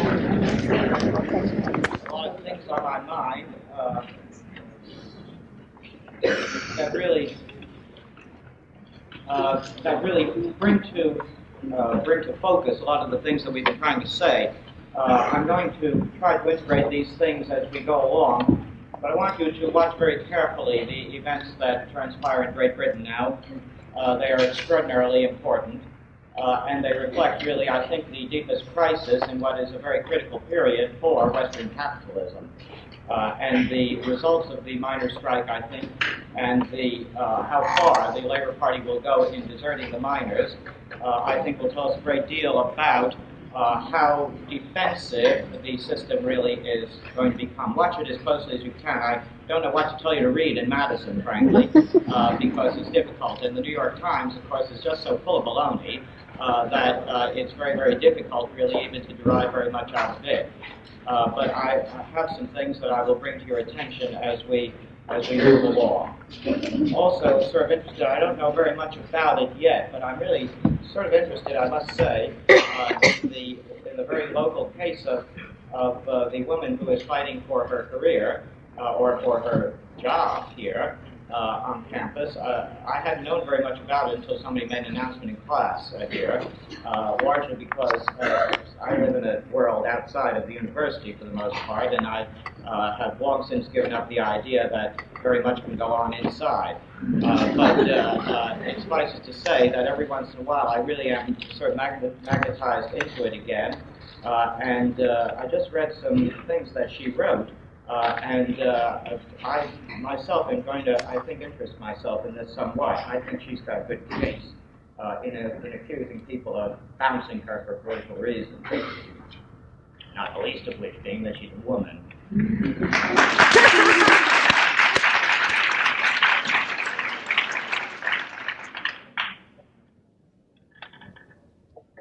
A lot of things on my mind that really bring to focus a lot of the things that we've been trying to say. I'm going to try to integrate these things as we go along, but I want you to watch very carefully the events that transpire in Great Britain now. They are extraordinarily important, and they reflect really, I think, the deepest crisis in what is a very critical period for Western capitalism. And the results of the miners' strike, I think, and how far the Labour Party will go in deserting the miners, I think will tell us a great deal about how defensive the system really is going to become. Watch it as closely as you can. I don't know what to tell you to read in Madison, frankly, because it's difficult. And the New York Times, of course, is just so full of baloney that it's very, very difficult, really, even to derive very much out of it. But I have some things that I will bring to your attention as we move along. Also, sort of interested, I don't know very much about it yet, but I'm really sort of interested, I must say, in the very local case of the woman who is fighting for her career, or for her job here on campus. I hadn't known very much about it until somebody made an announcement in class here, largely because I live in a world outside of the university for the most part, and I have long since given up the idea that very much can go on inside. But it suffices to say that every once in a while I really am sort of magnetized into it again, and I just read some things that she wrote. I myself am going to, I think, interest myself in this somewhat. I think she's got a good case in accusing people of bouncing her for political reasons, not the least of which being that she's a woman.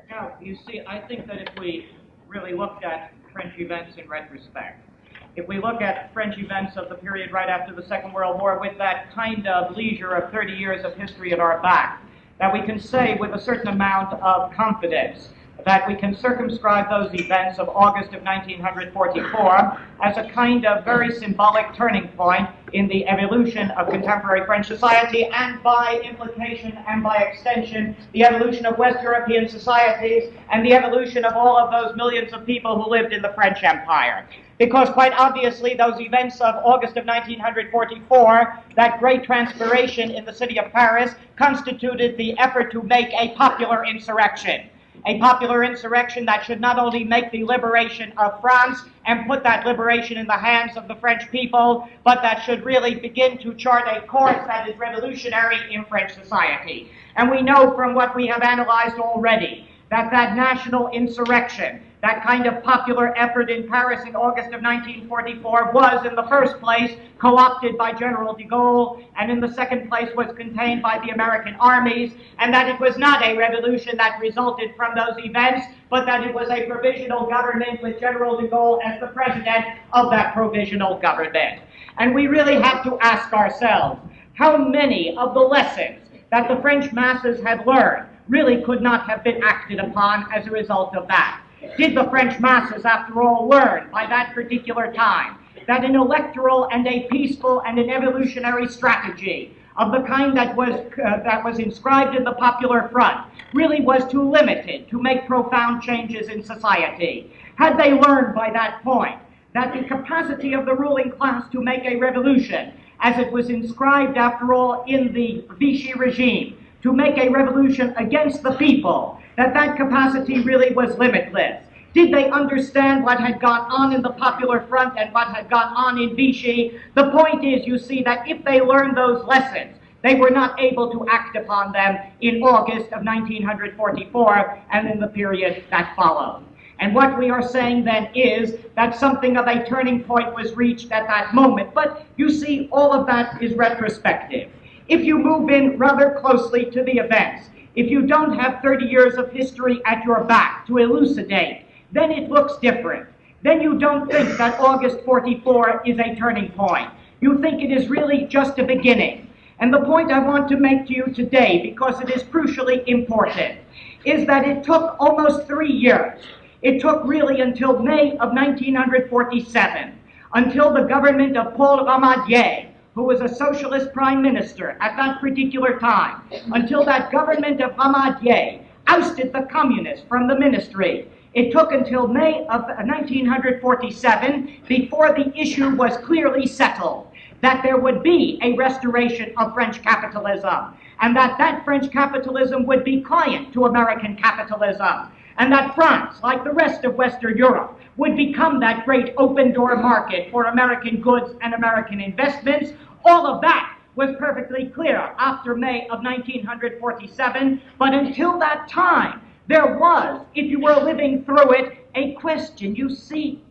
Now, you see, I think that if we really looked at French events in retrospect, if we look at French events of the period right after the Second World War with that kind of leisure of 30 years of history at our back, that we can say with a certain amount of confidence that we can circumscribe those events of August of 1944 as a kind of very symbolic turning point in the evolution of contemporary French society, and by implication and by extension, the evolution of West European societies and the evolution of all of those millions of people who lived in the French Empire. Because quite obviously those events of August of 1944, that great transpiration in the city of Paris, constituted the effort to make a popular insurrection. A popular insurrection that should not only make the liberation of France and put that liberation in the hands of the French people, but that should really begin to chart a course that is revolutionary in French society. And we know from what we have analyzed already that that national insurrection, that kind of popular effort in Paris in August of 1944 was, in the first place, co-opted by General de Gaulle, and in the second place was contained by the American armies, and that it was not a revolution that resulted from those events, but that it was a provisional government with General de Gaulle as the president of that provisional government. And we really have to ask ourselves, how many of the lessons that the French masses had learned really could not have been acted upon as a result of that? Did the French masses, after all, learn by that particular time that an electoral and a peaceful and an evolutionary strategy of the kind that was inscribed in the Popular Front really was too limited to make profound changes in society? Had they learned by that point that the capacity of the ruling class to make a revolution, as it was inscribed, after all, in the Vichy regime, to make a revolution against the people, that capacity really was limitless? Did they understand what had gone on in the Popular Front and what had gone on in Vichy? The point is, you see, that if they learned those lessons, they were not able to act upon them in August of 1944 and in the period that followed. And what we are saying then is that something of a turning point was reached at that moment. But you see, all of that is retrospective. If you move in rather closely to the events, if you don't have 30 years of history at your back to elucidate, then it looks different. Then you don't think that August 44 is a turning point. You think it is really just a beginning. And the point I want to make to you today, because it is crucially important, is that it took almost 3 years. It took really until May of 1947, until the government of Paul Ramadier, who was a socialist prime minister at that particular time, until that government of Ramadier ousted the communists from the ministry. It took until May of 1947 before the issue was clearly settled that there would be a restoration of French capitalism, and that French capitalism would be client to American capitalism, and that France, like the rest of Western Europe, would become that great open-door market for American goods and American investments. All of that was perfectly clear after May of 1947, but until that time, there was, if you were living through it, a question. You see,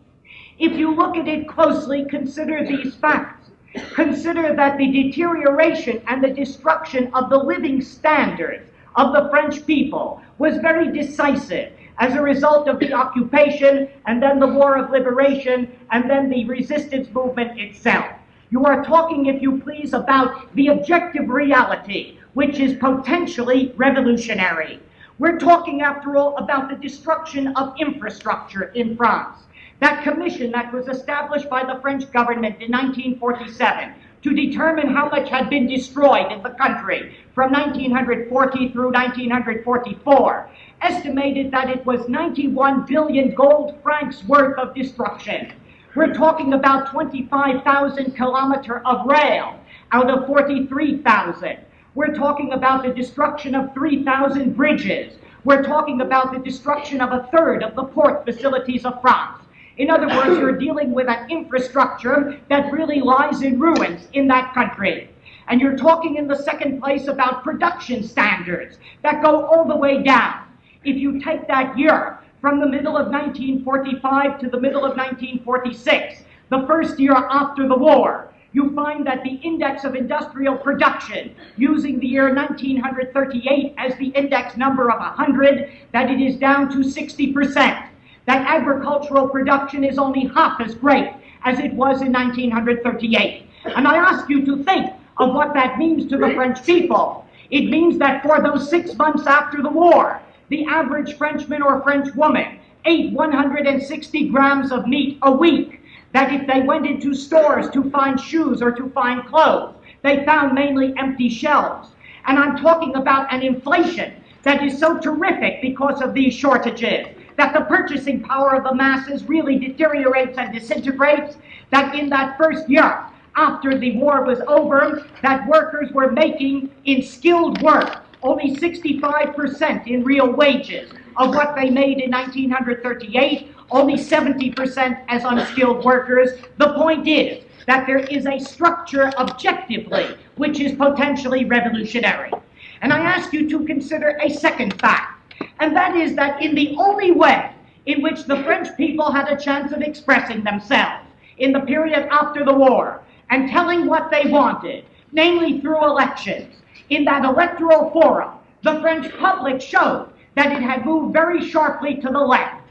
if you look at it closely, consider these facts. Consider that the deterioration and the destruction of the living standards of the French people was very decisive as a result of the occupation and then the War of Liberation and then the resistance movement itself. You are talking, if you please, about the objective reality, which is potentially revolutionary. We're talking, after all, about the destruction of infrastructure in France. That commission that was established by the French government in 1947 to determine how much had been destroyed in the country from 1940 through 1944 estimated that it was 91 billion gold francs worth of destruction. We're talking about 25,000 kilometers of rail out of 43,000. We're talking about the destruction of 3,000 bridges. We're talking about the destruction of a third of the port facilities of France. In other words, you're dealing with an infrastructure that really lies in ruins in that country. And you're talking in the second place about production standards that go all the way down. If you take that year from the middle of 1945 to the middle of 1946, the first year after the war, you find that the index of industrial production, using the year 1938 as the index number of 100, that it is down to 60%. That agricultural production is only half as great as it was in 1938. And I ask you to think of what that means to the French people. It means that for those 6 months after the war, the average Frenchman or French woman ate 160 grams of meat a week. That if they went into stores to find shoes or to find clothes, they found mainly empty shelves. And I'm talking about an inflation that is so terrific because of these shortages, that the purchasing power of the masses really deteriorates and disintegrates, that in that first year after the war was over, that workers were making in skilled work only 65% in real wages of what they made in 1938, only 70% as unskilled workers. The point is that there is a structure objectively which is potentially revolutionary. And I ask you to consider a second fact, and that is that in the only way in which the French people had a chance of expressing themselves in the period after the war and telling what they wanted, namely through elections, in that electoral forum, the French public showed that it had moved very sharply to the left.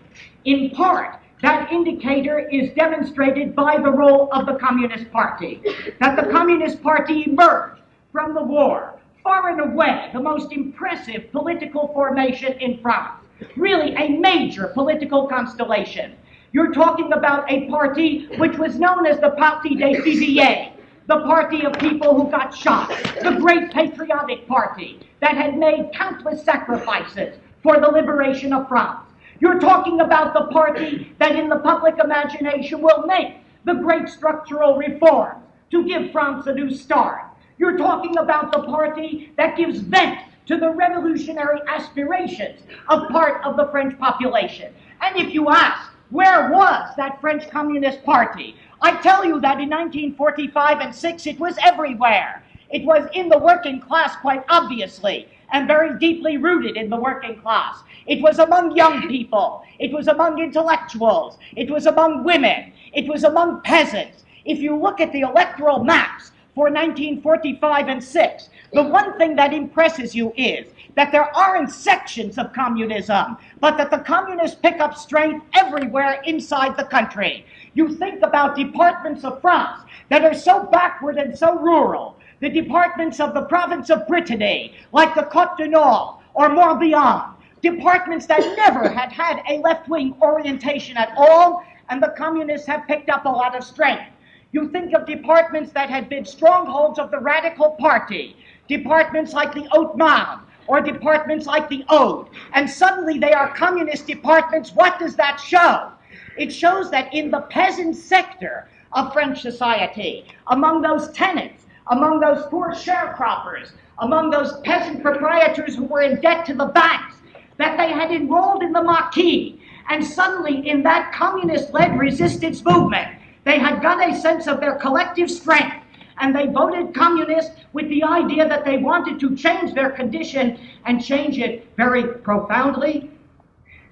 In part, that indicator is demonstrated by the role of the Communist Party, that the Communist Party emerged from the war far and away the most impressive political formation in France, really a major political constellation. You're talking about a party which was known as the Parti des Fusillés, the party of people who got shot, the great patriotic party that had made countless sacrifices for the liberation of France. You're talking about the party that in the public imagination will make the great structural reforms to give France a new start. You're talking about the party that gives vent to the revolutionary aspirations of part of the French population. And if you ask, where was that French Communist Party? I tell you that in 1945 and 6, it was everywhere. It was in the working class, quite obviously, and very deeply rooted in the working class. It was among young people. It was among intellectuals. It was among women. It was among peasants. If you look at the electoral maps for 1945 and 6, the one thing that impresses you is that there aren't sections of communism, but that the communists pick up strength everywhere inside the country. You think about departments of France that are so backward and so rural, the departments of the province of Brittany, like the Côte du Nord or Morbihan, departments that never had had a left-wing orientation at all, and the communists have picked up a lot of strength. You think of departments that had been strongholds of the Radical Party, departments like the Haute Marne, or departments like the Aude, and suddenly they are communist departments. What does that show? It shows that in the peasant sector of French society, among those tenants, among those poor sharecroppers, among those peasant proprietors who were in debt to the banks, that they had enrolled in the Maquis, and suddenly in that communist-led resistance movement, they had got a sense of their collective strength, and they voted communist with the idea that they wanted to change their condition and change it very profoundly.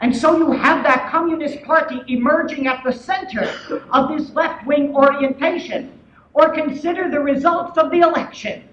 And so you have that Communist Party emerging at the center of this left-wing orientation. Or consider the results of the elections.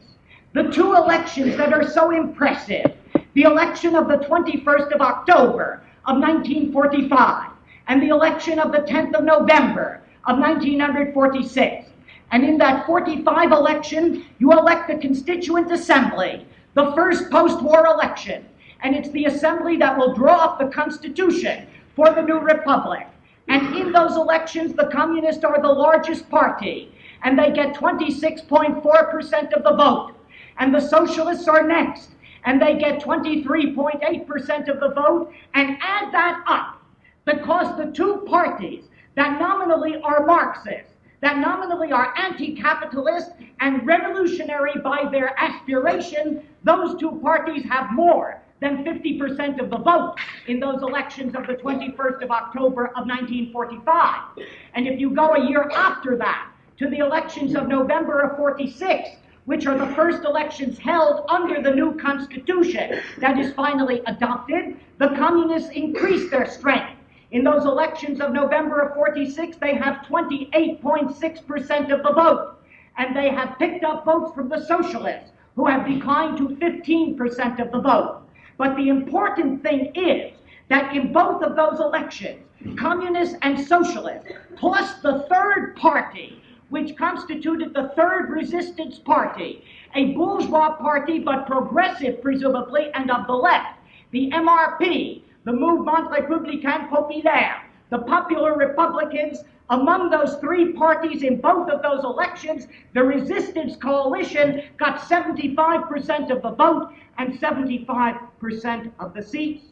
The two elections that are so impressive. The election of the 21st of October of 1945 and the election of the 10th of November of 1946. And in that 45 election, you elect the Constituent Assembly, the first post-war election. And it's the assembly that will draw up the Constitution for the new republic. And in those elections, the communists are the largest party, and they get 26.4% of the vote. And the socialists are next, and they get 23.8% of the vote. And add that up, because the two parties that nominally are Marxist, that nominally are anti-capitalist and revolutionary by their aspiration, those two parties have more than 50% of the vote in those elections of the 21st of October of 1945. And if you go a year after that to the elections of November of 46, which are the first elections held under the new Constitution that is finally adopted, the communists increase their strength. In those elections of November of 46, they have 28.6% of the vote, and they have picked up votes from the socialists, who have declined to 15% of the vote. But the important thing is that in both of those elections, communists and socialists, plus the third party, which constituted the third resistance party, a bourgeois party but progressive presumably and of the left, the MRP, the Mouvement Républicain Populaire, the Popular Republicans, among those three parties in both of those elections, the resistance coalition got 75% of the vote and 75% of the seats.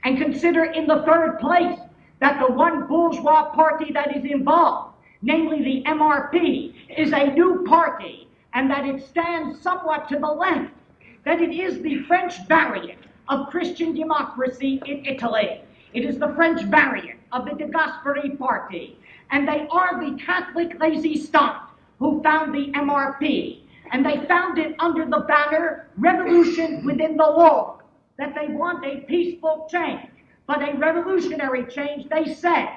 And consider in the third place that the one bourgeois party that is involved, namely the MRP, is a new party, and that it stands somewhat to the left, that it is the French variant of Christian democracy in Italy. It is the French variant of the De Gasperi party, and they are the Catholic Résistants who found the MRP, and they found it under the banner Revolution Within the Law, that they want a peaceful change, but a revolutionary change, they said.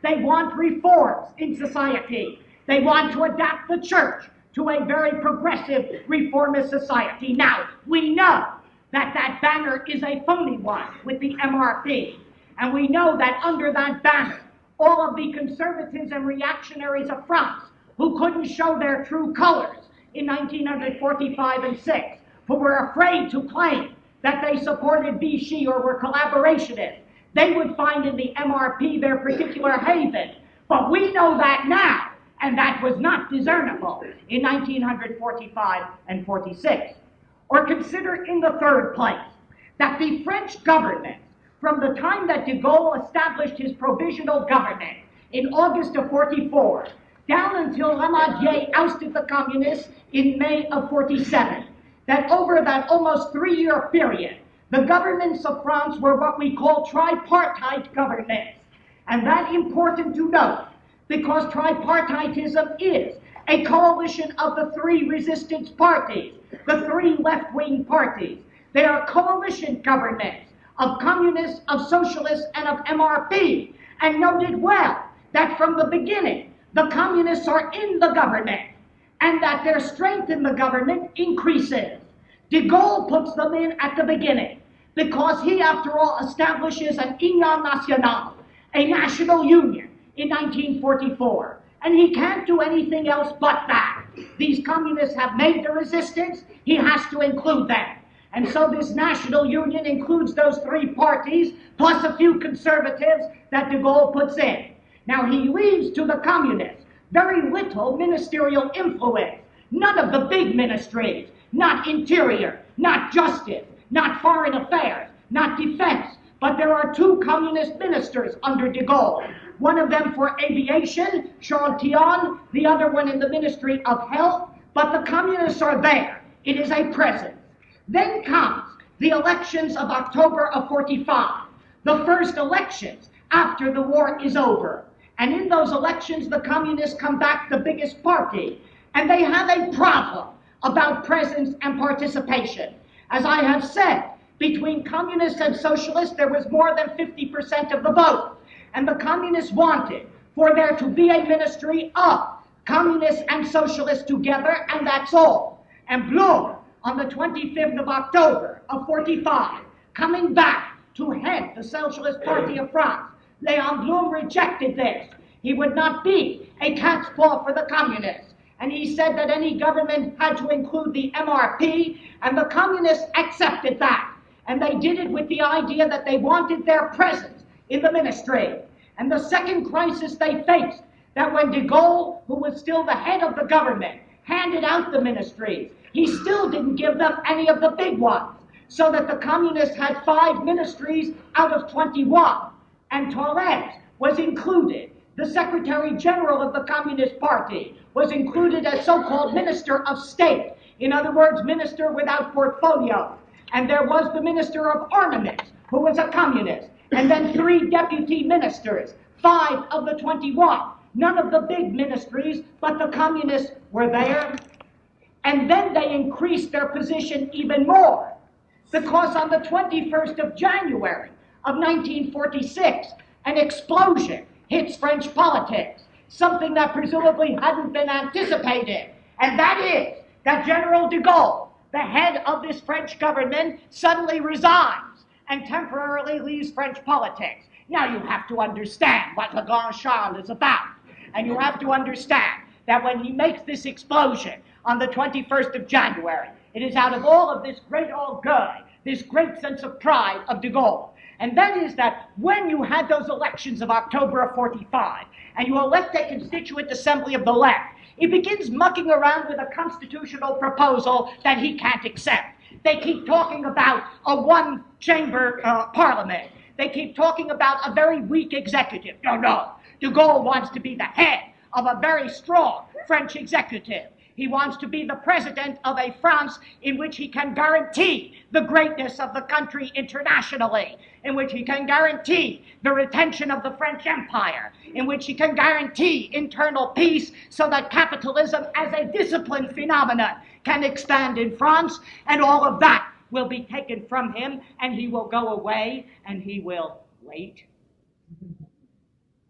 They want reforms in society. They want to adapt the church to a very progressive reformist society. Now, we know that that banner is a phony one with the MRP, and we know that under that banner, all of the conservatives and reactionaries of France who couldn't show their true colors in 1945 and 6, who were afraid to claim that they supported Vichy or were collaborationists, they would find in the MRP their particular haven. But we know that now, and that was not discernible in 1945 and 46. Or consider in the third place that the French government, from the time that de Gaulle established his provisional government in August of 44, down until Ramadier ousted the communists in May of 47, that over that almost 3-year period, the governments of France were what we call tripartite governments. And that's important to note, because tripartitism is a coalition of the three resistance parties, the three left-wing parties. They are coalition governments of communists, of socialists, and of MRP. And noted well that from the beginning, the communists are in the government, and that their strength in the government increases. De Gaulle puts them in at the beginning, because he, after all, establishes an Union Nationale, a national union, in 1944. And he can't do anything else but that. These communists have made the resistance, he has to include them. And so this national union includes those three parties, plus a few conservatives that de Gaulle puts in. Now he leaves to the communists very little ministerial influence. None of the big ministries, not interior, not justice, not foreign affairs, not defense, but there are two communist ministers under de Gaulle. One of them for aviation, Chantion, the other one in the Ministry of Health, but the communists are there. It is a presence. Then comes the elections of October of 45, the first elections after the war is over. And in those elections, the communists come back the biggest party, and they have a problem about presence and participation. As I have said, between communists and socialists, there was more than 50% of the vote. And the communists wanted for there to be a ministry of communists and socialists together, and that's all. And Blum, on the 25th of October of 45, coming back to head the Socialist Party of France, Léon Blum rejected this. He would not be a cat's paw for the communists. And he said that any government had to include the MRP, and the communists accepted that. And they did it with the idea that they wanted their presence in the ministry. And the second crisis they faced, that when de Gaulle, who was still the head of the government, handed out the ministries, he still didn't give them any of the big ones, so that the communists had 5 ministries out of 21. And Torres was included. The Secretary General of the Communist Party was included as so-called Minister of State. In other words, minister without portfolio. And there was the Minister of Armaments, who was a communist. And then 3 deputy ministers, 5 of the 21. None of the big ministries, but the communists were there. And then they increased their position even more, because on the 21st of January of 1946, an explosion hits French politics, something that presumably hadn't been anticipated, and that is that General de Gaulle, the head of this French government, suddenly resigns and temporarily leaves French politics. Now you have to understand what Le Grand Charles is about, and you have to understand that when he makes this explosion on the 21st of January, it is out of all of this great orgueil, this great sense of pride of de Gaulle. And that is that when you had those elections of October of 45, and you elect a constituent assembly of the left, it begins mucking around with a constitutional proposal that he can't accept. They keep talking about a one-chamber parliament. They keep talking about a very weak executive. No. De Gaulle wants to be the head of a very strong French executive. He wants to be the president of a France in which he can guarantee the greatness of the country internationally, in which he can guarantee the retention of the French Empire, in which he can guarantee internal peace so that capitalism as a disciplined phenomenon can expand in France, and all of that will be taken from him, and he will go away, and he will wait.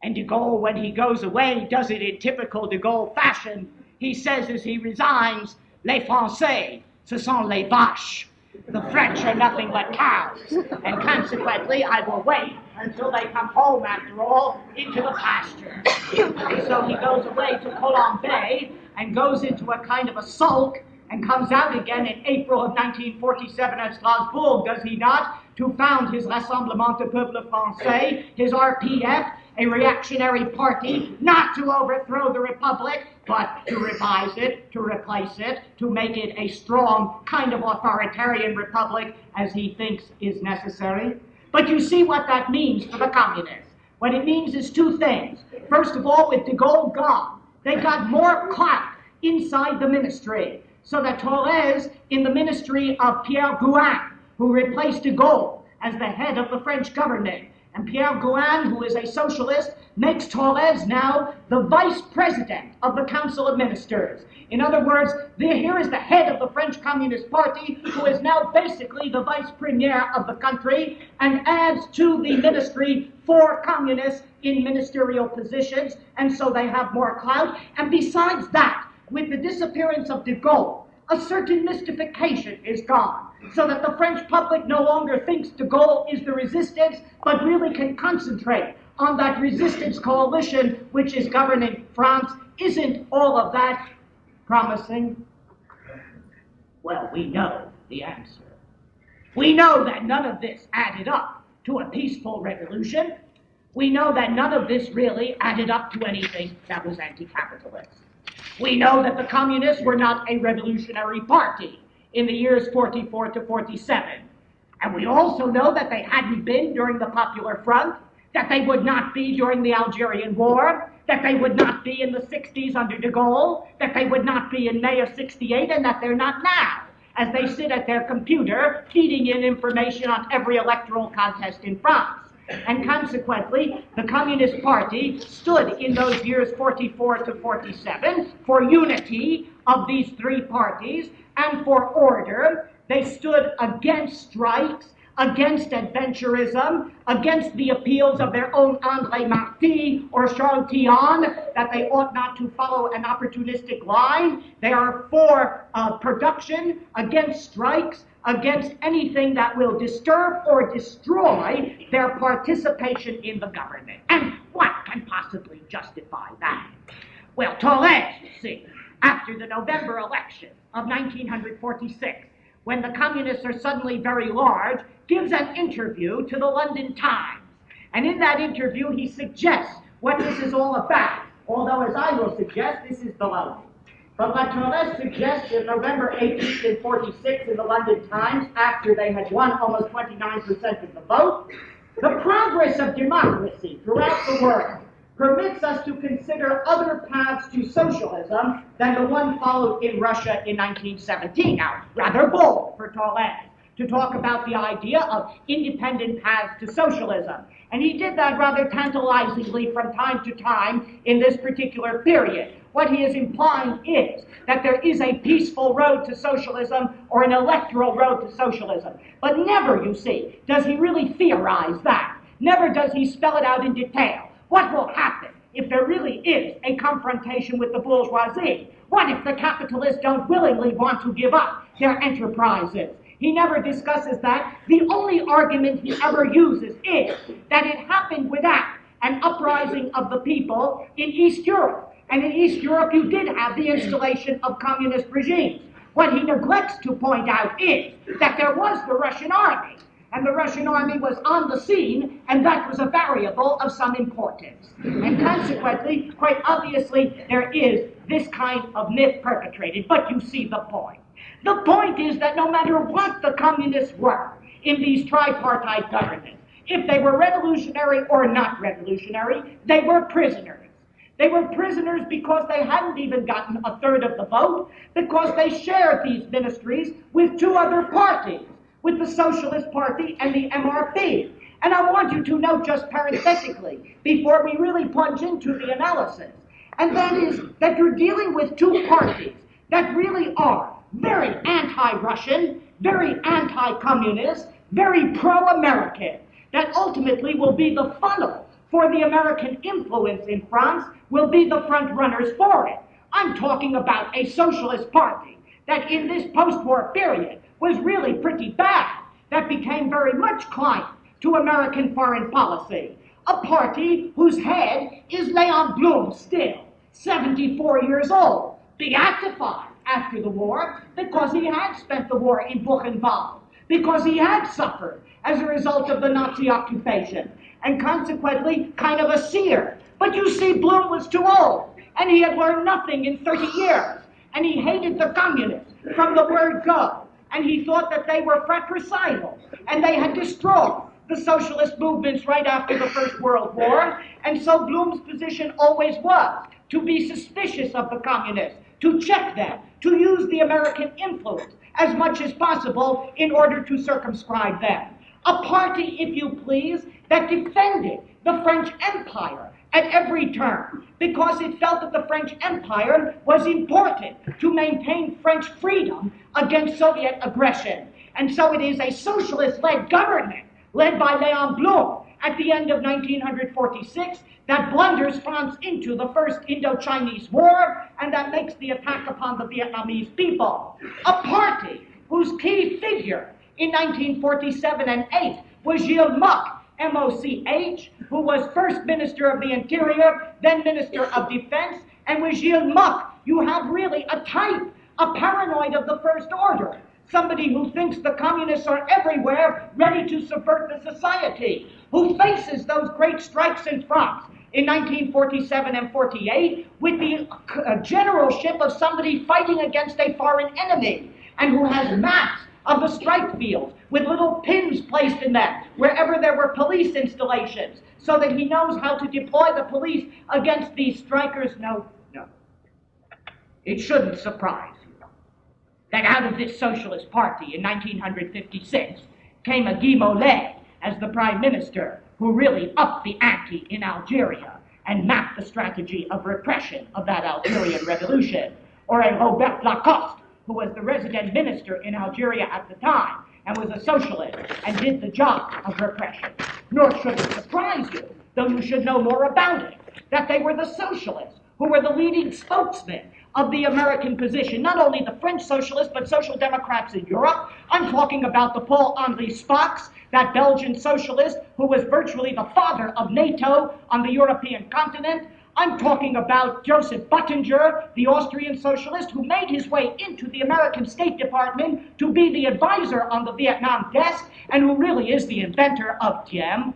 And de Gaulle, when he goes away, does it in typical de Gaulle fashion. He says as he resigns, "Les Français, ce sont les vaches." The French are nothing but cows, and consequently I will wait until they come home, after all, into the pasture. And so he goes away to Colombey and goes into a kind of a sulk and comes out again in April of 1947 at Strasbourg, does he not, to found his Rassemblement du Peuple Français, his RPF, a reactionary party, not to overthrow the Republic, but to revise it, to replace it, to make it a strong kind of authoritarian republic as he thinks is necessary. But you see what that means for the communists. What it means is 2 things. First of all, with de Gaulle gone, they got more clout inside the ministry, so that Torres, in the ministry of Pierre Gouin, who replaced de Gaulle as the head of the French government, and Pierre Gouin, who is a socialist, makes Torres now the vice president of the Council of Ministers. In other words, here is the head of the French Communist Party, who is now basically the vice premier of the country, and adds to the ministry 4 communists in ministerial positions, and so they have more clout. And besides that, with the disappearance of de Gaulle, a certain mystification is gone, so that the French public no longer thinks de Gaulle is the resistance, but really can concentrate on that resistance coalition which is governing France. Isn't all of that promising? Well, we know the answer. We know that none of this added up to a peaceful revolution. We know that none of this really added up to anything that was anti-capitalist. We know that the communists were not a revolutionary party in the years 44 to 47. And we also know that they hadn't been during the Popular Front, that they would not be during the Algerian War, that they would not be in the 60s under de Gaulle, that they would not be in May of 68, and that they're not now, as they sit at their computer feeding in information on every electoral contest in France. And consequently, the Communist Party stood in those years 44 to 47 for unity of these three parties and for order. They stood against strikes, against adventurism, against the appeals of their own André Marty or Charles Tillon that they ought not to follow an opportunistic line. They are for production, against strikes, against anything that will disturb or destroy their participation in the government. And what can possibly justify that? Well, Torres, you see, after the November election of 1946, when the communists are suddenly very large, gives an interview to the London Times. And in that interview, he suggests what this is all about, although, as I will suggest, this is baloney. But what Torres suggests in November 18th and 46 in the London Times, after they had won almost 29% of the vote, the progress of democracy throughout the world permits us to consider other paths to socialism than the one followed in Russia in 1917. Now, rather bold for Torres to talk about the idea of independent paths to socialism. And he did that rather tantalizingly from time to time in this particular period. What he is implying is that there is a peaceful road to socialism or an electoral road to socialism. But never, you see, does he really theorize that. Never does he spell it out in detail. What will happen if there really is a confrontation with the bourgeoisie? What if the capitalists don't willingly want to give up their enterprises? He never discusses that. The only argument he ever uses is that it happened without an uprising of the people in East Europe. And in East Europe, you did have the installation of communist regimes. What he neglects to point out is that there was the Russian army, and the Russian army was on the scene, and that was a variable of some importance. And consequently, quite obviously, there is this kind of myth perpetrated. But you see the point. The point is that no matter what the communists were in these tripartite governments, if they were revolutionary or not revolutionary, they were prisoners. They were prisoners because they hadn't even gotten a third of the vote, because they shared these ministries with two other parties, with the Socialist Party and the MRP. And I want you to note just parenthetically, before we really plunge into the analysis, and that is that you're dealing with two parties that really are very anti-Russian, very anti-communist, very pro-American, that ultimately will be the funnel for the American influence in France, will be the front runners for it. I'm talking about a socialist party that in this post-war period was really pretty bad, that became very much client to American foreign policy. A party whose head is Leon Blum still, 74 years old, beatified after the war because he had spent the war in Buchenwald, because he had suffered as a result of the Nazi occupation, and consequently kind of a seer. But you see, Blum was too old, and he had learned nothing in 30 years, and he hated the communists from the word go, and he thought that they were fratricidal, and they had destroyed the socialist movements right after the First World War, and so Blum's position always was to be suspicious of the communists, to check them, to use the American influence as much as possible in order to circumscribe them. A party, if you please, that defended the French Empire at every turn, because it felt that the French Empire was important to maintain French freedom against Soviet aggression. And so it is a socialist-led government, led by Leon Blum, at the end of 1946, that blunders France into the First Indo-Chinese War, and that makes the attack upon the Vietnamese people. A party whose key figure in 1947 and 8 was Gilles Moch, M-O-C-H, who was first Minister of the Interior, then Minister of Defense, and with Gilles Moch, you have really a type, a paranoid of the First Order, somebody who thinks the communists are everywhere, ready to subvert the society, who faces those great strikes in France in 1947 and 48 with the generalship of somebody fighting against a foreign enemy, and who has maps of the strike fields with little pins placed in them wherever there were police installations, so that he knows how to deploy the police against these strikers. No. It shouldn't surprise you that out of this Socialist Party in 1956 came a Guy Mollet as the Prime Minister, who really upped the ante in Algeria and mapped the strategy of repression of that Algerian revolution, or a Robert Lacoste, who was the resident minister in Algeria at the time and was a socialist and did the job of repression. Nor should it surprise you, though you should know more about it, that they were the socialists who were the leading spokesmen of the American position, not only the French socialists, but social democrats in Europe. I'm talking about the Paul-Henri Spaaks, that Belgian socialist who was virtually the father of NATO on the European continent. I'm talking about Joseph Buttinger, the Austrian socialist, who made his way into the American State Department to be the advisor on the Vietnam desk, and who really is the inventor of Diem.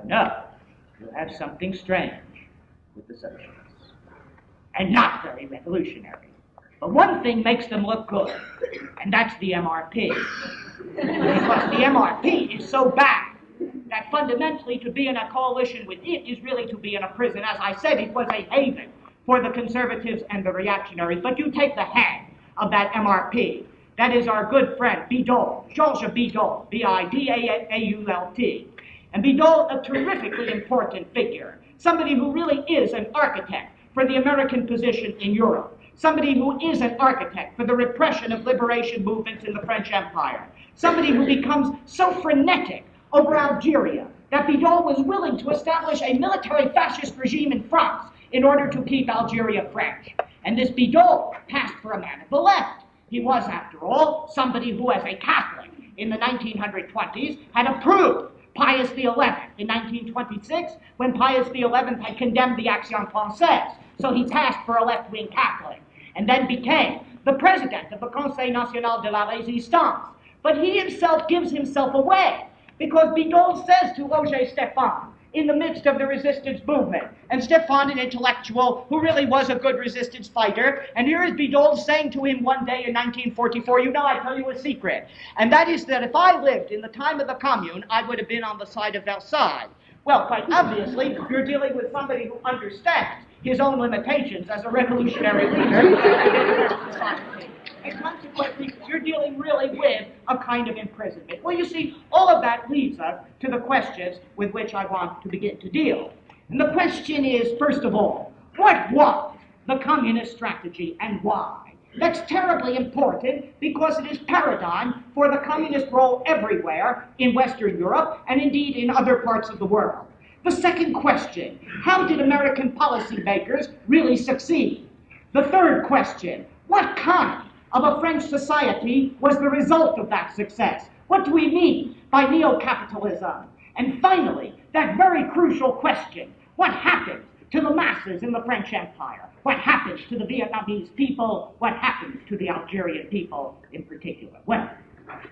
No, you have something strange with the socialists, and not very revolutionary. But one thing makes them look good, and that's the MRP. Because the MRP is so bad that fundamentally to be in a coalition with it is really to be in a prison. As I said, it was a haven for the conservatives and the reactionaries. But you take the head of that MRP. That is our good friend, Bidault, Georges Bidault, B-I-D-A-U-L-T. And Bidault, a terrifically important figure, somebody who really is an architect for the American position in Europe, somebody who is an architect for the repression of liberation movements in the French Empire, somebody who becomes so frenetic over Algeria that Bidault was willing to establish a military fascist regime in France in order to keep Algeria French. And this Bidault passed for a man of the left. He was, after all, somebody who, as a Catholic in the 1920s, had approved Pius XI in 1926, when Pius XI had condemned the Action Française. So he passed for a left-wing Catholic, and then became the president of the Conseil National de la Résistance. But he himself gives himself away, because Bidault says to Roger Stéphane, in the midst of the resistance movement, and Stéphane, an intellectual who really was a good resistance fighter, and here is Bidault saying to him one day in 1944, you know, I tell you a secret, and that is that if I lived in the time of the Commune, I would have been on the side of Versailles. Well, quite obviously, you're dealing with somebody who understands his own limitations as a revolutionary leader. And consequently, you're dealing really with a kind of imprisonment. Well, you see, all of that leads us to the questions with which I want to begin to deal. And the question is, first of all, what was the communist strategy and why? That's terribly important because it is paradigm for the communist role everywhere in Western Europe and indeed in other parts of the world. The second question, how did American policymakers really succeed? The third question, what kind of a French society was the result of that success? What do we mean by neo-capitalism? And finally, that very crucial question, what happened to the masses in the French Empire? What happens to the Vietnamese people? What happens to the Algerian people in particular? Well,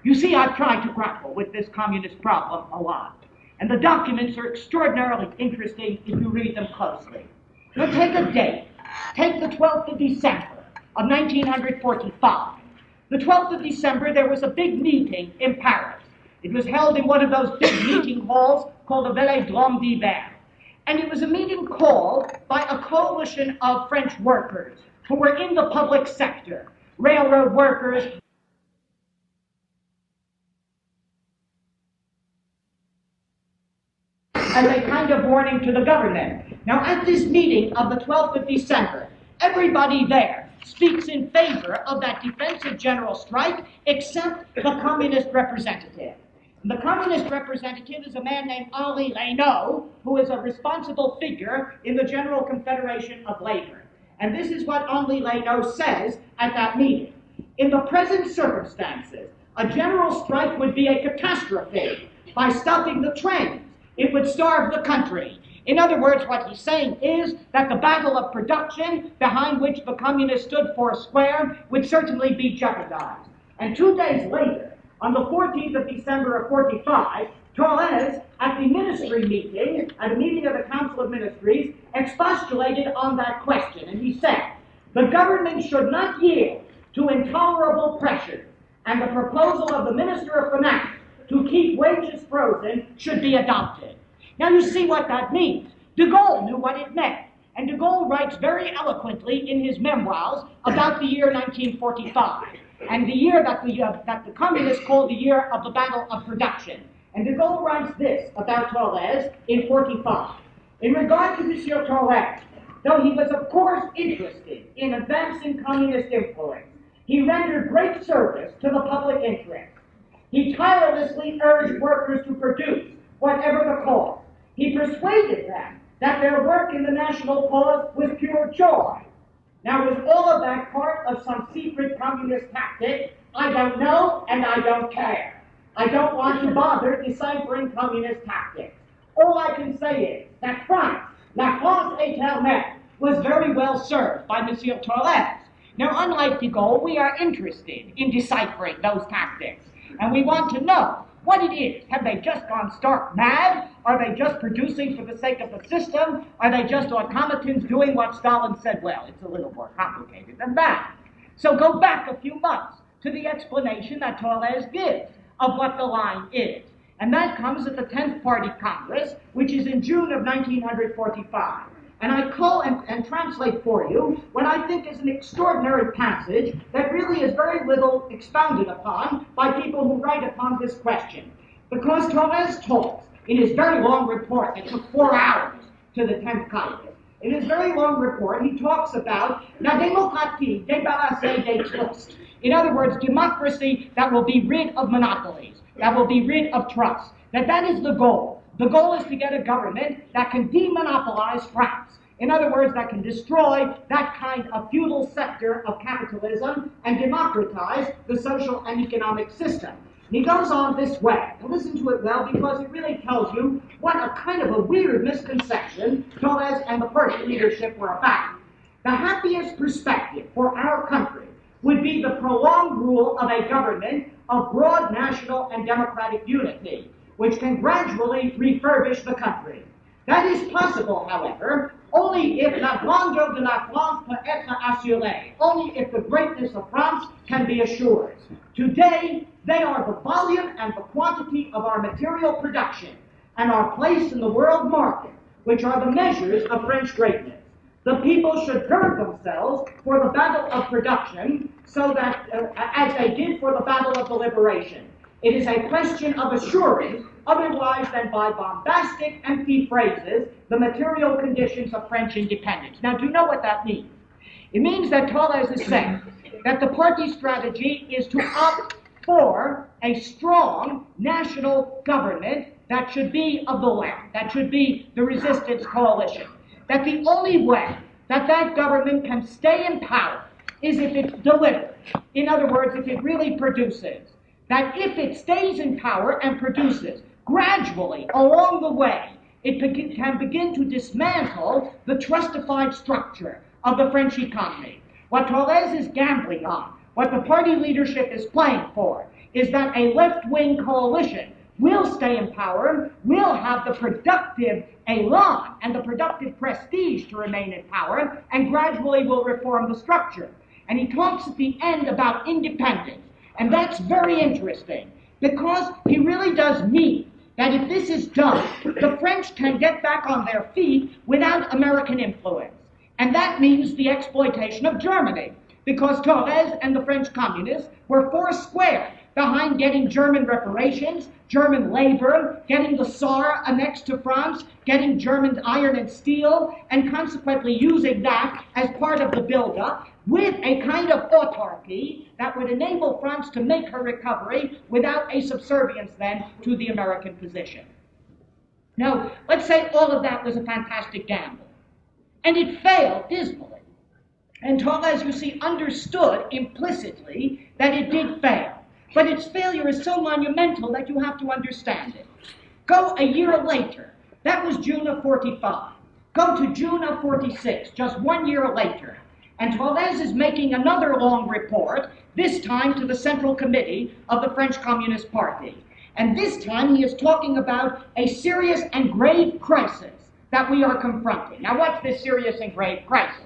you see, I've tried to grapple with this communist problem a lot, and the documents are extraordinarily interesting if you read them closely. Now take a date. Take the 12th of December of 1945. The 12th of December, there was a big meeting in Paris. It was held in one of those big meeting halls called the Vélodrome d'Hiver. And it was a meeting called by a coalition of French workers who were in the public sector, railroad workers, as a kind of warning to the government. Now, at this meeting of the 12th of December, everybody there speaks in favor of that defensive general strike except the communist representative. And the communist representative is a man named Henri Reynaud, who is a responsible figure in the General Confederation of Labor. And this is what Henri Reynaud says at that meeting. In the present circumstances, a general strike would be a catastrophe. By stopping the trains, it would starve the country. In other words, what he's saying is that the battle of production, behind which the communists stood foursquare, would certainly be jeopardized. And 2 days later, on the 14th of December of 45, Torres, at the ministry meeting, at a meeting of the Council of Ministries, expostulated on that question. And he said, the government should not yield to intolerable pressure, and the proposal of the Minister of Finance to keep wages frozen should be adopted. Now you see what that means. De Gaulle knew what it meant. And de Gaulle writes very eloquently in his memoirs about the year 1945, and the year that the communists called the year of the battle of production. And de Gaulle writes this about Torres in 45. In regard to Monsieur Torres, though he was of course interested in advancing communist influence, he rendered great service to the public interest. He tirelessly urged workers to produce, whatever the cost. He persuaded them that their work in the national cause was pure joy. Now, was all of that part of some secret communist tactic? I don't know, and I don't care. I don't want to bother deciphering communist tactics. All I can say is that France, la France éternelle, was very well served by Monsieur Torres. Now, unlike de Gaulle, we are interested in deciphering those tactics, and we want to know what it is. Have they just gone stark mad? Are they just producing for the sake of the system? Are they just automatons doing what Stalin said? Well, it's a little more complicated than that. So go back a few months to the explanation that Torres gives of what the line is. And that comes at the 10th Party Congress, which is in June of 1945. And I call and translate for you what I think is an extraordinary passage that really is very little expounded upon by people who write upon this question. Because Torres talks in his very long report, it took 4 hours to the 10th Congress. In his very long report, he talks about la démocratie débarrassée des trusts. In other words, democracy that will be rid of monopolies, that will be rid of trusts. That is the goal. The goal is to get a government that can demonopolize France. In other words, that can destroy that kind of feudal sector of capitalism and democratize the social and economic system. And he goes on this way. And listen to it well, because it really tells you what a kind of a weird misconception Torres and the first leadership were about. The happiest perspective for our country would be the prolonged rule of a government of broad national and democratic unity, which can gradually refurbish the country. That is possible, however, only if la grandeur de la France peut être assurée, only if the greatness of France can be assured. Today, they are the volume and the quantity of our material production and our place in the world market, which are the measures of French greatness. The people should gird themselves for the battle of production, so that, as they did for the battle of the liberation. It is a question of assuring, otherwise than by bombastic, empty phrases, the material conditions of French independence. Now, do you know what that means? It means that Torres is saying that the party strategy is to opt for a strong national government that should be of the left, that should be the resistance coalition. That the only way that that government can stay in power is if it delivers. In other words, if it really produces. That if it stays in power and produces, gradually, along the way, it can begin to dismantle the trustified structure of the French economy. What Torres is gambling on, what the party leadership is playing for, is that a left-wing coalition will stay in power, will have the productive elan and the productive prestige to remain in power, and gradually will reform the structure. And he talks at the end about independence. And that's very interesting, because he really does mean that if this is done, the French can get back on their feet without American influence. And that means the exploitation of Germany, because Torres and the French communists were foursquare behind getting German reparations, German labor, getting the Saar annexed to France, getting German iron and steel, and consequently using that as part of the buildup with a kind of autarky that would enable France to make her recovery without a subservience then to the American position. Now, let's say all of that was a fantastic gamble, and it failed dismally. And Torres, you see, understood implicitly that it did fail. But its failure is so monumental that you have to understand it. Go a year later That was June of 45. Go to June of 46, just 1 year later, and Tolles is making another long report, this time to the Central Committee of the French Communist Party. And this time he is talking about a serious and grave crisis that we are confronting. Now, what's this serious and grave crisis?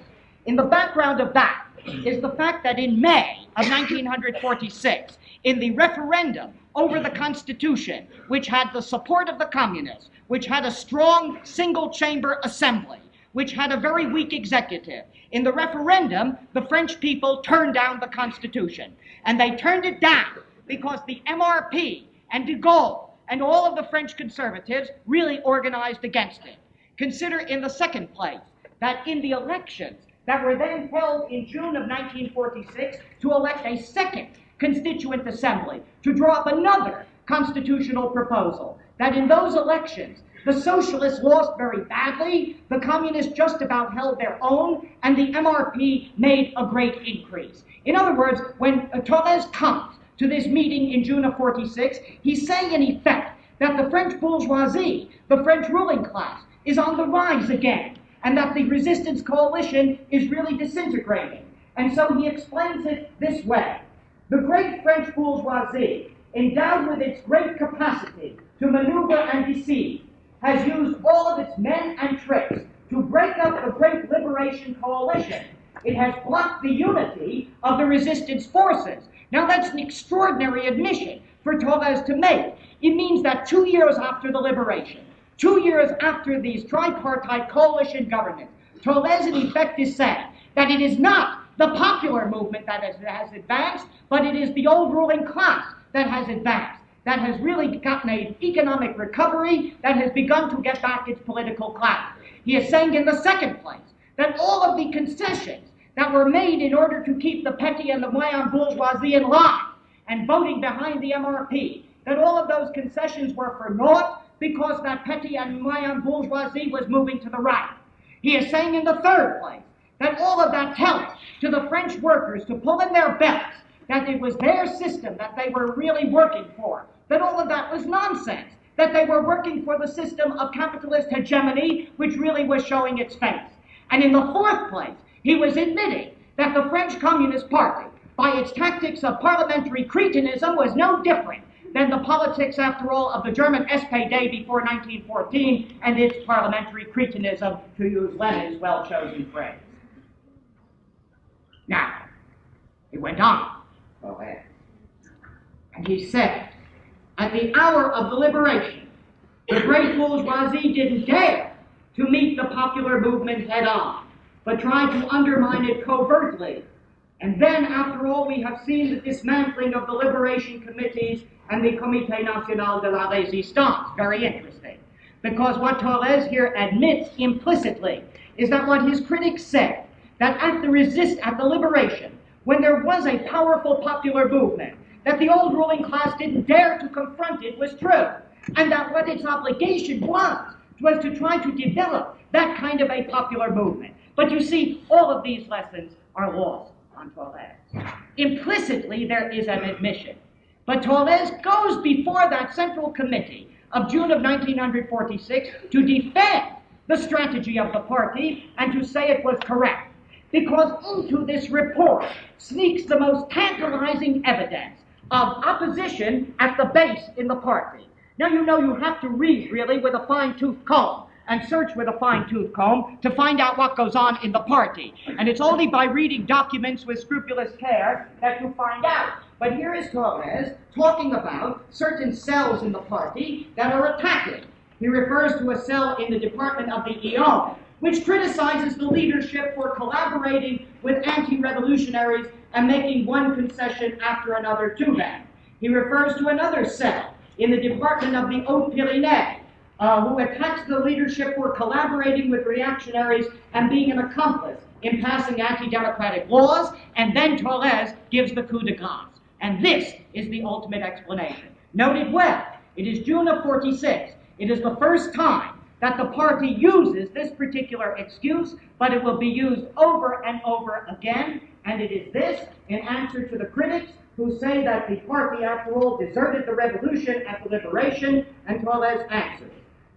In the background of that is the fact that in May of 1946, in the referendum over the Constitution, which had the support of the communists, which had a strong single-chamber assembly, which had a very weak executive, in the referendum, the French people turned down the Constitution. And they turned it down because the MRP and de Gaulle and all of the French conservatives really organized against it. Consider in the second place that in the elections that were then held in June of 1946 to elect a second constituent assembly, to draw up another constitutional proposal, that in those elections the socialists lost very badly, the communists just about held their own, and the MRP made a great increase. In other words, when Tolles comes to this meeting in June of 46, he's saying in effect that the French bourgeoisie, the French ruling class, is on the rise again, and that the resistance coalition is really disintegrating. And so he explains it this way. The great French bourgeoisie, endowed with its great capacity to maneuver and deceive, has used all of its men and tricks to break up the great liberation coalition. It has blocked the unity of the resistance forces. Now that's an extraordinary admission for Tolles to make. It means that 2 years after the liberation, 2 years after these tripartite coalition governments, Tolles in effect is saying that it is not the popular movement that has advanced, but it is the old ruling class that has advanced, that has really gotten an economic recovery, that has begun to get back its political class. He is saying in the second place that all of the concessions that were made in order to keep the petty and the moyen bourgeoisie in line and voting behind the MRP, that all of those concessions were for naught because that petty and moyen bourgeoisie was moving to the right. He is saying in the third place that all of that tells to the French workers to pull in their belts, that it was their system that they were really working for, that all of that was nonsense, that they were working for the system of capitalist hegemony, which really was showing its face. And in the fourth place, he was admitting that the French Communist Party, by its tactics of parliamentary cretinism, was no different than the politics, after all, of the German SPD before 1914 and its parliamentary cretinism, to use Lenin's well-chosen phrase. Now, he went on, and he said, at the hour of the liberation, the great bourgeoisie didn't dare to meet the popular movement head-on, but tried to undermine it covertly. And then, after all, we have seen the dismantling of the liberation committees and the Comité National de la Résistance. Very interesting. Because what Tolles here admits implicitly is that what his critics said, that at the liberation, when there was a powerful popular movement, that the old ruling class didn't dare to confront it, was true. And that what its obligation was to try to develop that kind of a popular movement. But you see, all of these lessons are lost on Tolles. Implicitly, there is an admission. But Tolles goes before that Central Committee of June of 1946 to defend the strategy of the party and to say it was correct. Because into this report sneaks the most tantalizing evidence of opposition at the base in the party. Now, you know you have to read, really, with a fine-tooth comb and search with a fine-tooth comb to find out what goes on in the party. And it's only by reading documents with scrupulous care that you find out. But here is Tolles talking about certain cells in the party that are attacking. He refers to a cell in the Department of the Eon, which criticizes the leadership for collaborating with anti-revolutionaries and making one concession after another to them. He refers to another cell in the Department of the Haute-Pyrénées, who attacks the leadership for collaborating with reactionaries and being an accomplice in passing anti-democratic laws, and then Tolles gives the coup de grace. And this is the ultimate explanation. Note it well. It is June of 46. It is the first time that the party uses this particular excuse, but it will be used over and over again, and it is this in answer to the critics who say that the party, after all, deserted the revolution at the liberation, and Tolles answers.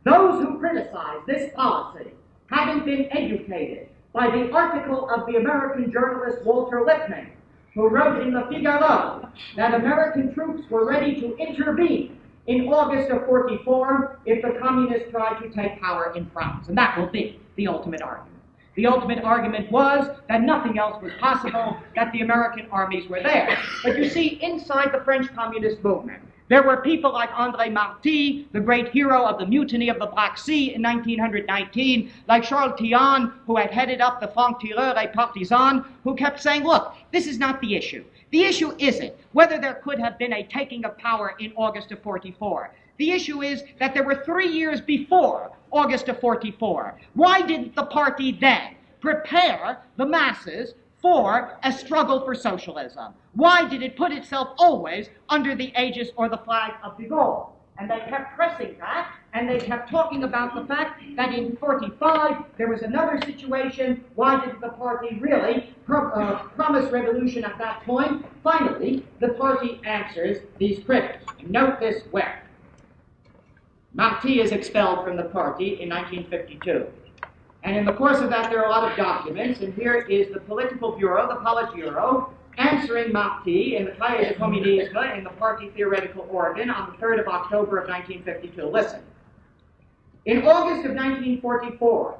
Those who criticize this policy haven't been educated by the article of the American journalist Walter Lippmann, who wrote in the Figaro that American troops were ready to intervene in August of 44 if the communists tried to take power in France. And that will be the ultimate argument. The ultimate argument was that nothing else was possible, that the American armies were there. But you see, inside the French communist movement, there were people like André Marty, the great hero of the mutiny of the Black Sea in 1919, like Charles Tillon, who had headed up the Francs-Tireurs et Partisans, who kept saying, look, this is not the issue. The issue isn't whether there could have been a taking of power in August of 44. The issue is that there were 3 years before August of 44. Why didn't the party then prepare the masses for a struggle for socialism? Why did it put itself always under the aegis or the flag of de Gaulle? And they kept pressing that, and they kept talking about the fact that in 45 there was another situation. Why didn't the party really promise revolution at that point? Finally, the party answers these critics. Note this well. Marty is expelled from the party in 1952. And in the course of that, there are a lot of documents, and here is the Political Bureau, the Politburo, answering Marty in the Cahiers de Communisme in the party theoretical organ on the 3rd of October of 1952. Listen. In August of 1944,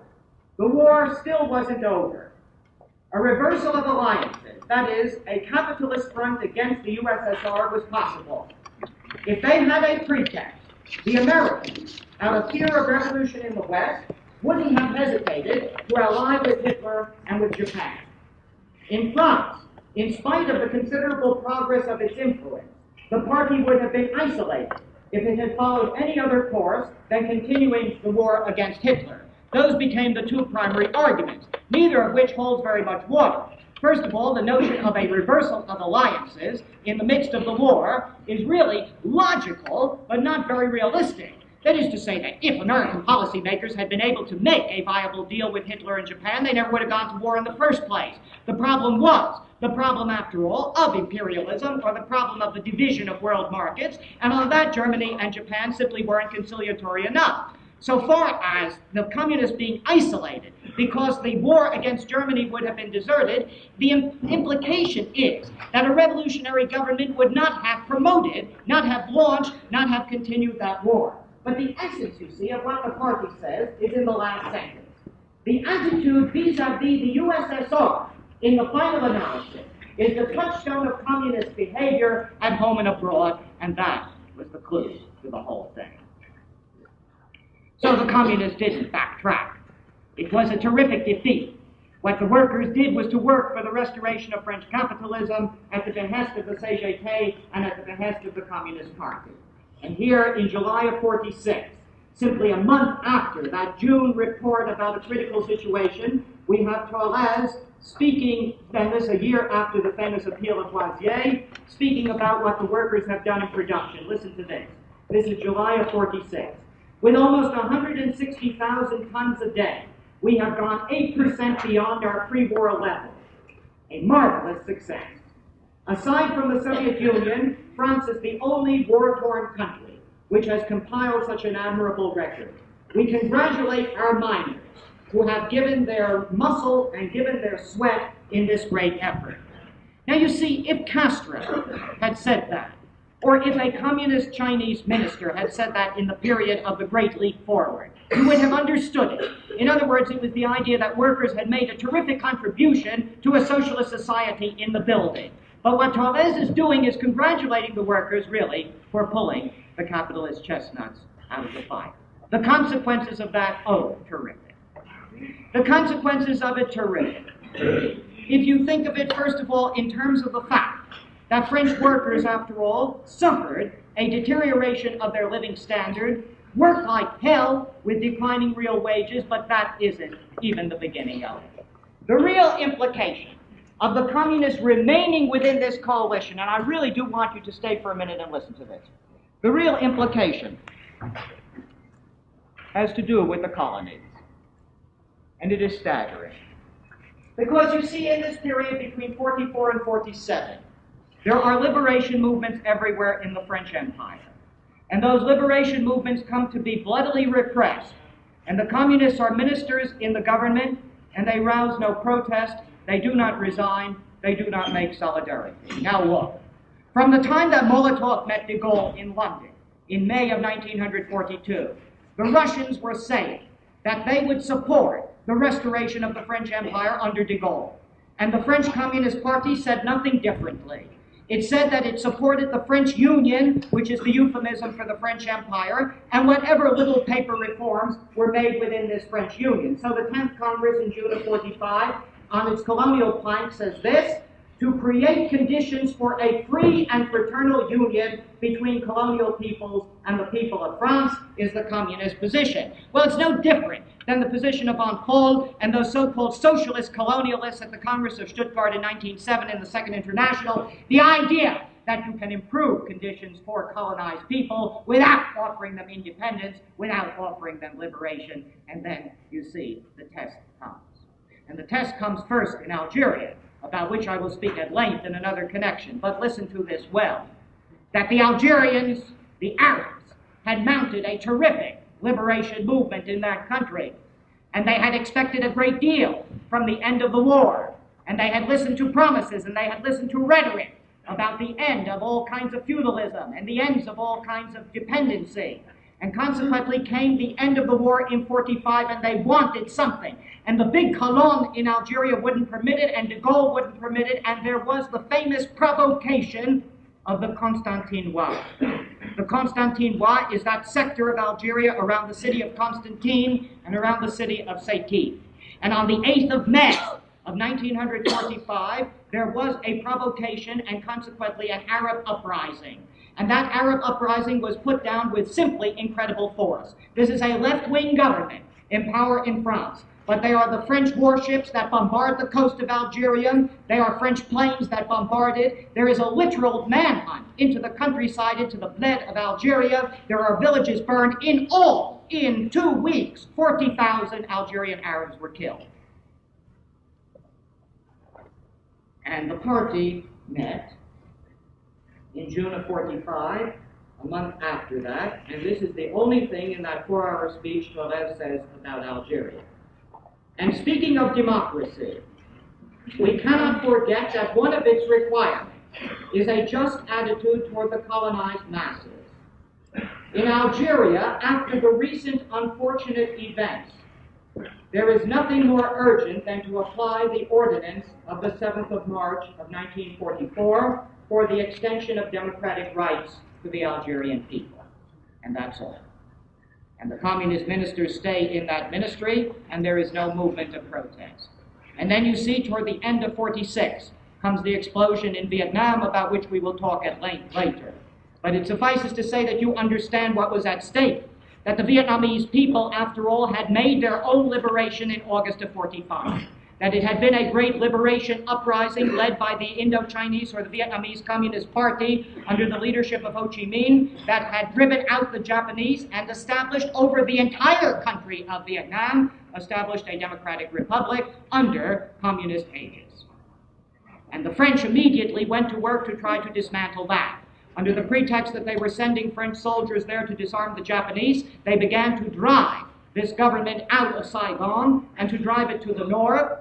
the war still wasn't over. A reversal of alliances, that is, a capitalist front against the USSR, was possible. If they had a pretext, the Americans, out of fear of revolution in the West, wouldn't have hesitated to ally with Hitler and with Japan. In France, in spite of the considerable progress of its influence, the party would have been isolated if it had followed any other course than continuing the war against Hitler. Those became the two primary arguments, neither of which holds very much water. First of all, the notion of a reversal of alliances in the midst of the war is really logical, but not very realistic. That is to say that if American policymakers had been able to make a viable deal with Hitler and Japan, they never would have gone to war in the first place. The problem was the problem, after all, of imperialism, or the problem of the division of world markets, and on that Germany and Japan simply weren't conciliatory enough. So far as the communists being isolated because the war against Germany would have been deserted, the implication is that a revolutionary government would not have promoted, not have launched, not have continued that war. But the essence, you see, of what the party says is in the last sentence. The attitude vis-à-vis the USSR in the final analysis is the touchstone of communist behavior at home and abroad, and that was the clue to the whole thing. So the communists didn't backtrack. It was a terrific defeat. What the workers did was to work for the restoration of French capitalism at the behest of the CGT and at the behest of the Communist Party. And here in July of 46, simply a month after that June report about a critical situation, we have Torres speaking, and this a year after the famous appeal of Loisier, speaking about what the workers have done in production. Listen to this. This is July of 46. With almost 160,000 tons a day, we have gone 8% beyond our pre-war level. A marvelous success. Aside from the Soviet Union, France is the only war-torn country which has compiled such an admirable record. We congratulate our miners who have given their muscle and given their sweat in this great effort. Now you see, if Castro had said that, or if a communist Chinese minister had said that in the period of the Great Leap Forward, you would have understood it. In other words, it was the idea that workers had made a terrific contribution to a socialist society in the building. But what Torres is doing is congratulating the workers, really, for pulling the capitalist chestnuts out of the fire. The consequences of that, oh, terrific. The consequences of it, terrific. If you think of it, first of all, in terms of the fact that French workers, after all, suffered a deterioration of their living standard, worked like hell with declining real wages, but that isn't even the beginning of it. The real implication of the communists remaining within this coalition, and I really do want you to stay for a minute and listen to this. The real implication has to do with the colonies, and it is staggering. Because you see, in this period between 44 and 47, there are liberation movements everywhere in the French Empire. And those liberation movements come to be bloodily repressed. And the communists are ministers in the government, and they rouse no protest, they do not resign, they do not make solidarity. Now look, from the time that Molotov met de Gaulle in London in May of 1942, the Russians were saying that they would support the restoration of the French Empire under de Gaulle. And the French Communist Party said nothing differently. It said that it supported the French Union, which is the euphemism for the French Empire, and whatever little paper reforms were made within this French Union. So the 10th Congress in June of 45, on its colonial plank, says this: to create conditions for a free and fraternal union between colonial peoples and the people of France is the communist position. Well, it's no different than the position of Von Paul and those so-called socialist colonialists at the Congress of Stuttgart in 1907 in the Second International. The idea that you can improve conditions for colonized people without offering them independence, without offering them liberation, and then you see the test comes. And the test comes first in Algeria, about which I will speak at length in another connection. But listen to this well, that the Algerians, the Arabs, had mounted a terrific liberation movement in that country, and they had expected a great deal from the end of the war, and they had listened to promises, and they had listened to rhetoric about the end of all kinds of feudalism and the ends of all kinds of dependency. And consequently came the end of the war in 45, and they wanted something. And the big colonne in Algeria wouldn't permit it, and de Gaulle wouldn't permit it, and there was the famous provocation of the Constantinois. The Constantinois is that sector of Algeria around the city of Constantine and around the city of Sétif. And on the 8th of May of 1945, there was a provocation and consequently an Arab uprising. And that Arab uprising was put down with simply incredible force. This is a left-wing government in power in France, but they are the French warships that bombard the coast of Algeria. They are French planes that bombard it. There is a literal manhunt into the countryside, into the bled of Algeria. There are villages burned. In all, in 2 weeks, 40,000 Algerian Arabs were killed. And the party met in June of 45, a month after that, and this is the only thing in that 4-hour speech Torres says about Algeria. And speaking of democracy, we cannot forget that one of its requirements is a just attitude toward the colonized masses. In Algeria, after the recent unfortunate events, there is nothing more urgent than to apply the ordinance of the 7th of March of 1944 for the extension of democratic rights to the Algerian people. And that's all. And the communist ministers stay in that ministry, and there is no movement of protest. And then you see toward the end of 46 comes the explosion in Vietnam, about which we will talk at length later. But it suffices to say that you understand what was at stake, that the Vietnamese people, after all, had made their own liberation in August of 45. That it had been a great liberation uprising led by the Indo-Chinese or the Vietnamese Communist Party under the leadership of Ho Chi Minh that had driven out the Japanese and established over the entire country of Vietnam, established a democratic republic under communist aegis. And the French immediately went to work to try to dismantle that. Under the pretext that they were sending French soldiers there to disarm the Japanese, they began to drive this government out of Saigon and to drive it to the north.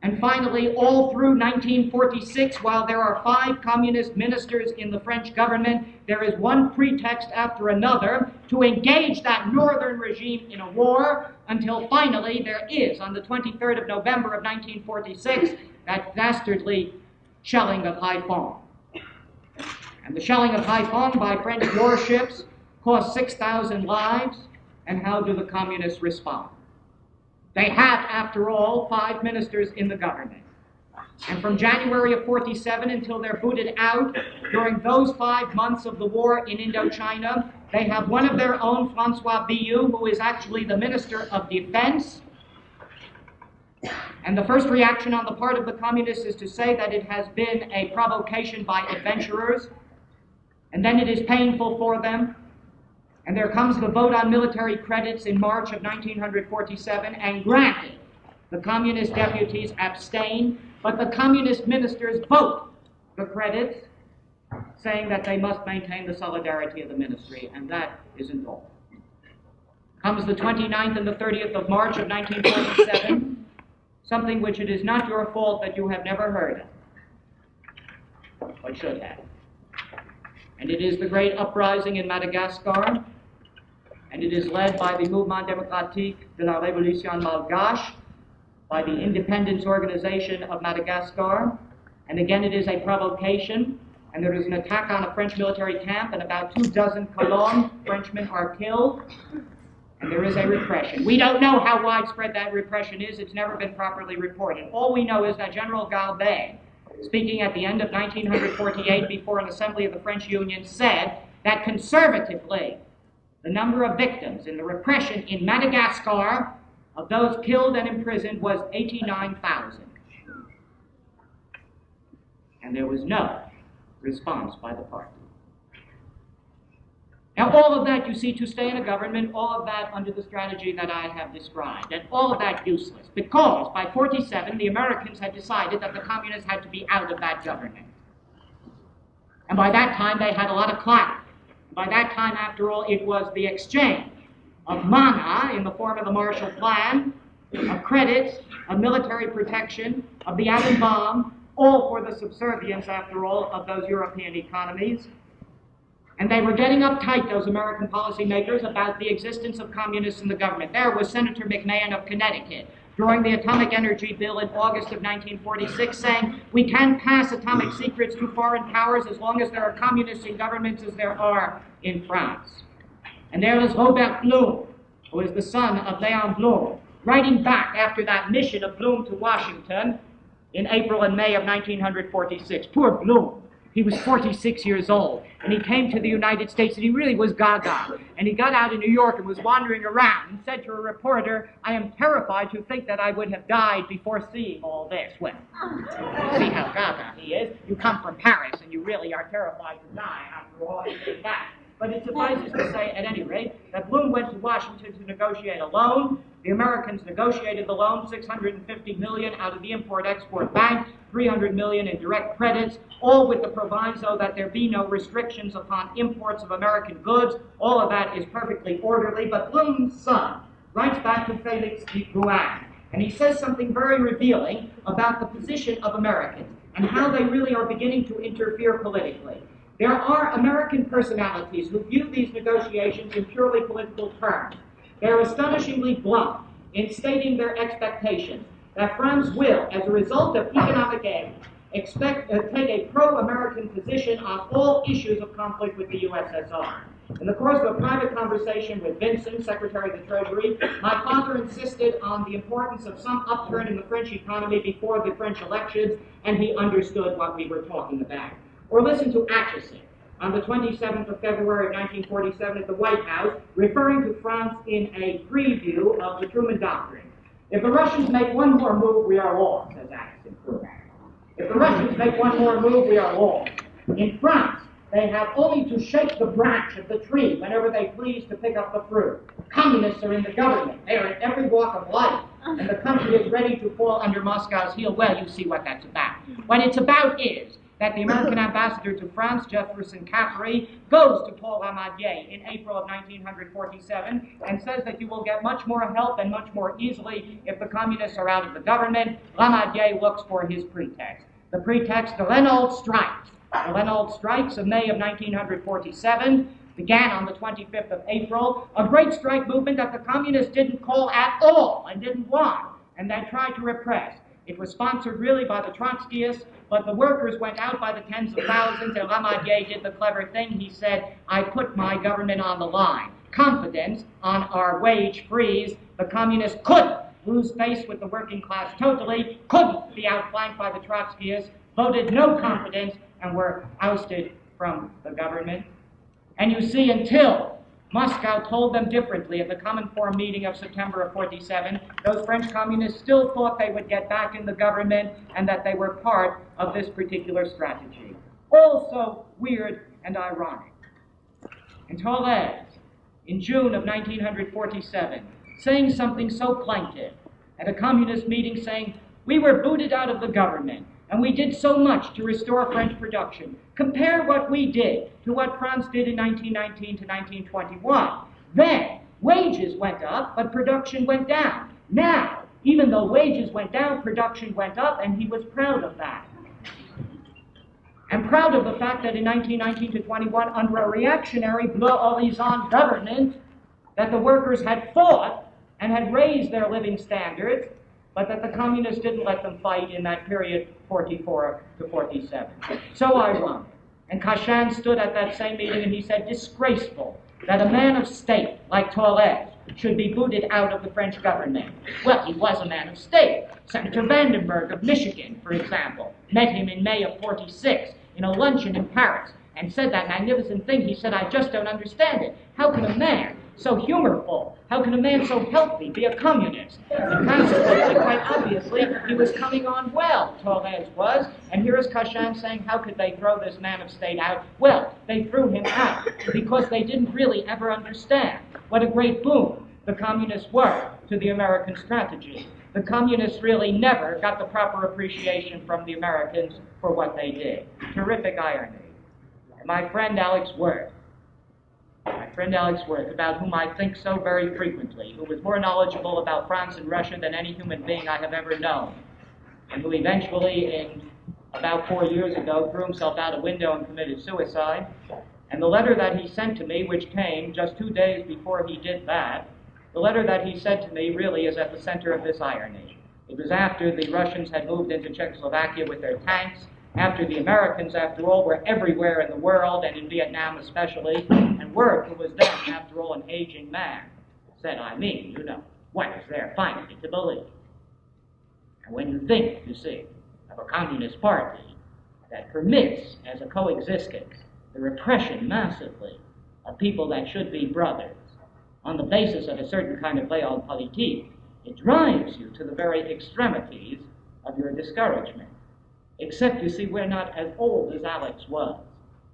And finally, all through 1946, while there are 5 communist ministers in the French government, there is one pretext after another to engage that northern regime in a war, until finally there is, on the 23rd of November of 1946, that dastardly shelling of Haiphong. And the shelling of Haiphong by French warships cost 6,000 lives, and how do the communists respond? They have, after all, 5 ministers in the government. And from January of 47 until they're booted out, during those 5 months of the war in Indochina, they have one of their own, Francois Biou, who is actually the Minister of Defense. And the first reaction on the part of the communists is to say that it has been a provocation by adventurers, and then it is painful for them. And there comes the vote on military credits in March of 1947, and granted, the communist deputies abstain, but the communist ministers vote the credits, saying that they must maintain the solidarity of the ministry, and that isn't all. Comes the 29th and the 30th of March of 1947, something which it is not your fault that you have never heard of, but should have. And it is the great uprising in Madagascar, and it is led by the Mouvement Démocratique de la Révolution Malgache, by the Independence Organization of Madagascar, and again it is a provocation, and there is an attack on a French military camp, and about 24 colons, Frenchmen, are killed, and there is a repression. We don't know how widespread that repression is. It's never been properly reported. All we know is that General Galbet, speaking at the end of 1948 before an assembly of the French Union, said that conservatively the number of victims in the repression in Madagascar of those killed and imprisoned was 89,000. And there was no response by the party. Now, all of that, you see, to stay in a government, all of that under the strategy that I have described, and all of that useless, because by 47, the Americans had decided that the communists had to be out of that government. And by that time, they had a lot of clout. By that time, after all, it was the exchange of mana in the form of the Marshall Plan, of credits, of military protection, of the atom bomb, all for the subservience, after all, of those European economies. And they were getting uptight, those American policymakers, about the existence of communists in the government. There was Senator McMahon of Connecticut, during the Atomic Energy Bill in August of 1946, saying, we can pass atomic secrets to foreign powers as long as there are communists in governments as there are in France. And there is Robert Blum, who is the son of Léon Blum, writing back after that mission of Blum to Washington in April and May of 1946. Poor Blum. He was 46 years old, and he came to the United States, and he really was gaga. And he got out in New York and was wandering around and said to a reporter, I am terrified to think that I would have died before seeing all this. Well, see how gaga he is. You come from Paris, and you really are terrified to die after all he did that. But it suffices to say, at any rate, that Blum went to Washington to negotiate a loan. The Americans negotiated the loan, $650 million out of the Import-Export Bank, $300 million in direct credits, all with the proviso that there be no restrictions upon imports of American goods. All of that is perfectly orderly, but Blum's son writes back to Félix Gouin, and he says something very revealing about the position of Americans and how they really are beginning to interfere politically. There are American personalities who view these negotiations in purely political terms. They're astonishingly blunt in stating their expectations that France will, as a result of economic aid, take a pro-American position on all issues of conflict with the USSR. In the course of a private conversation with Vincent, Secretary of the Treasury, my father insisted on the importance of some upturn in the French economy before the French elections, and he understood what we were talking about. Or listen to Atchison on the 27th of February of 1947 at the White House, referring to France in a preview of the Truman Doctrine. If the Russians make one more move, we are lost, says Atchison. If the Russians make one more move, we are lost. In France, they have only to shake the branch of the tree whenever they please to pick up the fruit. Communists are in the government. They are in every walk of life. And the country is ready to fall under Moscow's heel. Well, you see what that's about. What it's about is that the American ambassador to France, Jefferson Caffrey, goes to Paul Ramadier in April of 1947 and says that you will get much more help and much more easily if the communists are out of the government. Ramadier looks for his pretext. The pretext, the Renault strikes. The Renault strikes of May of 1947 began on the 25th of April, a great strike movement that the communists didn't call at all and didn't want, and they tried to repress. It was sponsored really by the Trotskyists, but the workers went out by the tens of thousands, and Ramadier did the clever thing. He said, I put my government on the line. Confidence on our wage freeze. The communists couldn't lose face with the working class totally, couldn't be outflanked by the Trotskyists, voted no confidence, and were ousted from the government. And you see, until Moscow told them differently at the Common Forum meeting of September of 47, those French communists still thought they would get back in the government and that they were part of this particular strategy. Also weird and ironic. And Tolles, in June of 1947, saying something so plaintive at a communist meeting, saying, we were booted out of the government, And we did so much to restore French production. Compare what we did to what France did in 1919 to 1921. Then, wages went up, but production went down. Now, even though wages went down, production went up, and he was proud of that. And proud of the fact that in 1919 to 21, under a reactionary bleu-horizon government, that the workers had fought and had raised their living standards, but that the communists didn't let them fight in that period, 44 to 47. So ironic. And Cachin stood at that same meeting and he said, disgraceful that a man of state like Torres should be booted out of the French government. Well, he was a man of state. Senator Vandenberg of Michigan, for example, met him in May of 46 in a luncheon in Paris and said that magnificent thing. He said, I just don't understand it. How can a man so humorful, how can a man so healthy be a communist? And consequently, quite obviously, he was coming on well, Torres was. And here is Cachin saying, how could they throw this man of state out? Well, they threw him out because they didn't really ever understand what a great boon the communists were to the American strategy. The communists really never got the proper appreciation from the Americans for what they did. Terrific irony. And my friend Alex Worth, about whom I think so very frequently, who was more knowledgeable about France and Russia than any human being I have ever known, and who eventually, in about 4 years ago, threw himself out a window and committed suicide. And the letter that he sent to me, which came just 2 days before he did that, the letter that he sent to me really is at the center of this irony. It was after the Russians had moved into Czechoslovakia with their tanks, after the Americans, after all, were everywhere in the world, and in Vietnam especially, and Worth, who was then, after all, an aging man, said, I mean, you know, what is there finally to believe? And when you think, you see, of a communist party that permits, as a coexistence, the repression massively of people that should be brothers, on the basis of a certain kind of realpolitik, it drives you to the very extremities of your discouragement. Except, you see, we're not as old as Alex was.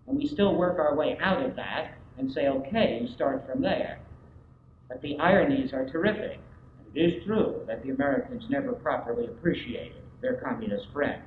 And we still work our way out of that and say, okay, you start from there. But the ironies are terrific. It is true that the Americans never properly appreciated their communist friends.